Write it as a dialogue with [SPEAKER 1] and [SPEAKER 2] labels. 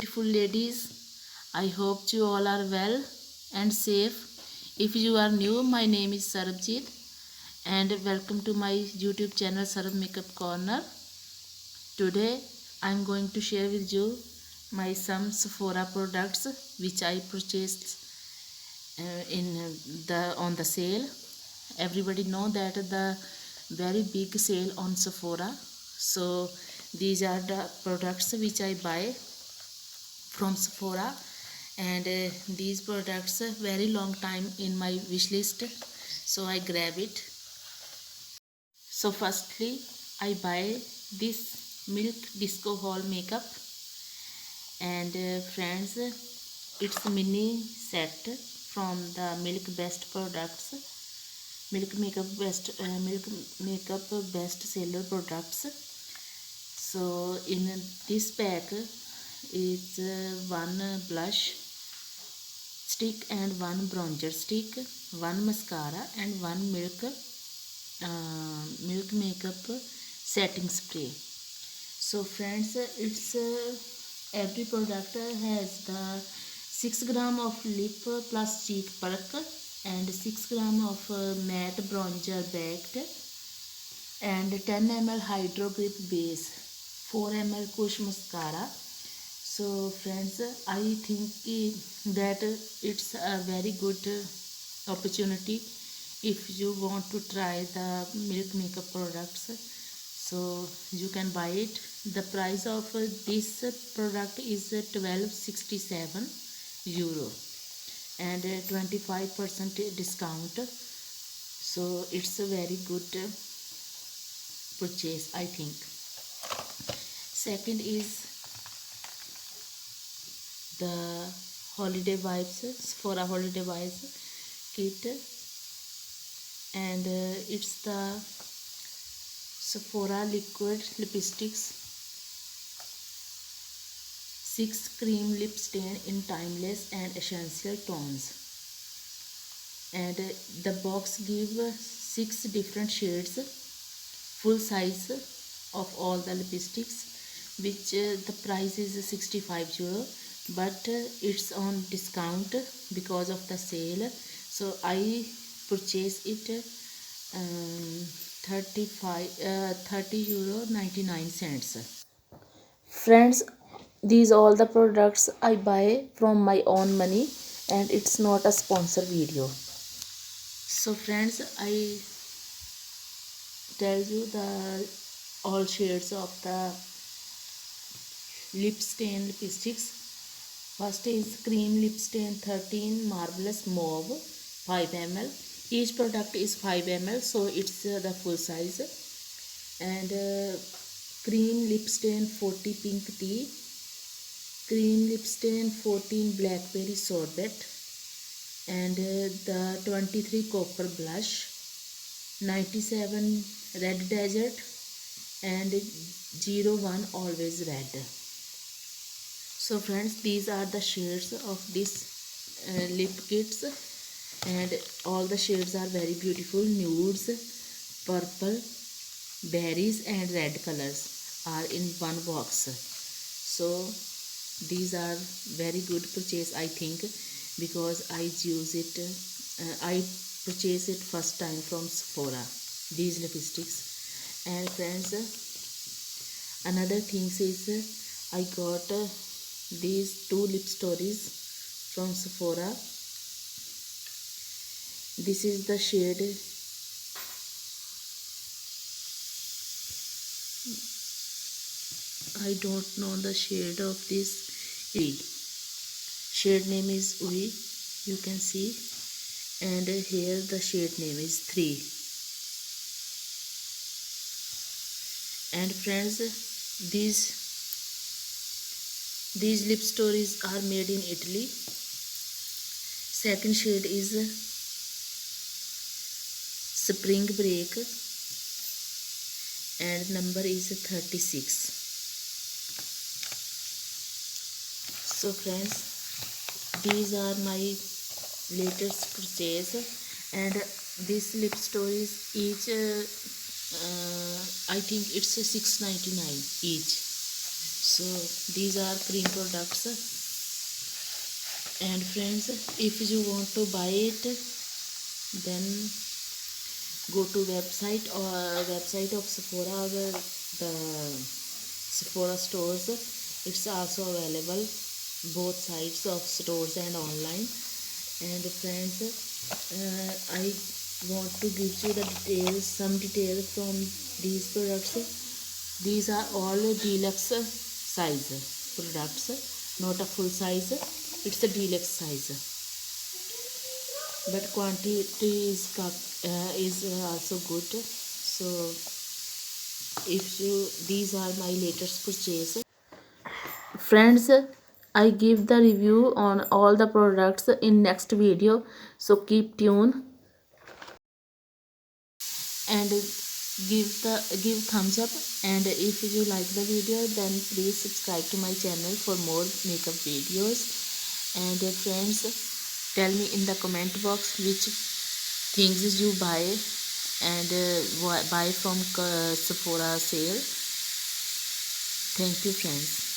[SPEAKER 1] beautiful ladies, I hope you all are well and safe. If you are new, my name is Sarabjit and welcome to my YouTube channel Sarab Makeup Corner. Today I am going to share with you my some Sephora products which I purchased in the on the sale. Everybody know that the very big sale on Sephora. So these are the products which I buy from Sephora, and these products very long time in my wish list, so I grab it. So firstly I buy this Milk Disco Hall makeup, and friends, it's a mini set from the Milk Best products, Milk Makeup Best Seller products. So in this pack is one blush stick and one bronzer stick, one mascara and one milk makeup setting spray. So friends, it's every product has the 6 gram of lip plus cheek perk and 6 gram of matte bronzer baked and 10 ml hydro grip base, 4 ml kush mascara. So friends, I think that it's a very good opportunity if you want to try the milk makeup products. So you can buy it. The price of this product is 1267 euro and 25% discount. So it's a very good purchase, I think. Second is the holiday vibes for a holiday vibes kit, and it's the Sephora liquid lipsticks, 6 cream lip stain in timeless and essential tones, and the box gives 6 different shades, full size of all the lipsticks, which the price is 65 euro, but it's on discount because of the sale. So I purchased it 30 euro 99 cents. Friends, these all the products I buy from my own money and it's not a sponsor video. So friends, I tell you the all shades of the lip stain lipsticks. First is cream lip stain 13 marvelous mauve 5 ml. Each product is 5 ml, so it's the full size. And cream lip stain 40 pink tea, cream lip stain 14 blackberry sorbet, and the 23 copper blush, 97 red desert, and 01 always red. So friends, these are the shades of this lip kits, and all the shades are very beautiful. Nudes, purple, berries and red colors are in one box. So these are very good purchase, I think, because I use it, I purchased it first time from Sephora, these lipsticks. And friends, another thing is I got these 2 lip stories from Sephora. This is the shade I don't know the shade of this. Shade name is Ui, you can see, and here the shade name is 3. And friends, these lip stories are made in Italy. Second shade is Spring Break and number is 36. So friends, these are my latest purchase, and this lip stories each I think it's $6.99 each. So these are cream products. And friends, if you want to buy it, then go to website of Sephora, where the Sephora stores. It's also available both sides of stores and online. And friends, I want to give you the details, some details from these products. These are all deluxe size products, not a full size. It's a deluxe size, but quantity is also good. So if you, these are my latest purchase. Friends, I give the review on all the products in next video, so keep tuned and give thumbs up. And if you like the video, then please subscribe to my channel for more makeup videos. And friends, tell me in the comment box which things you buy and buy from Sephora sale. Thank you friends.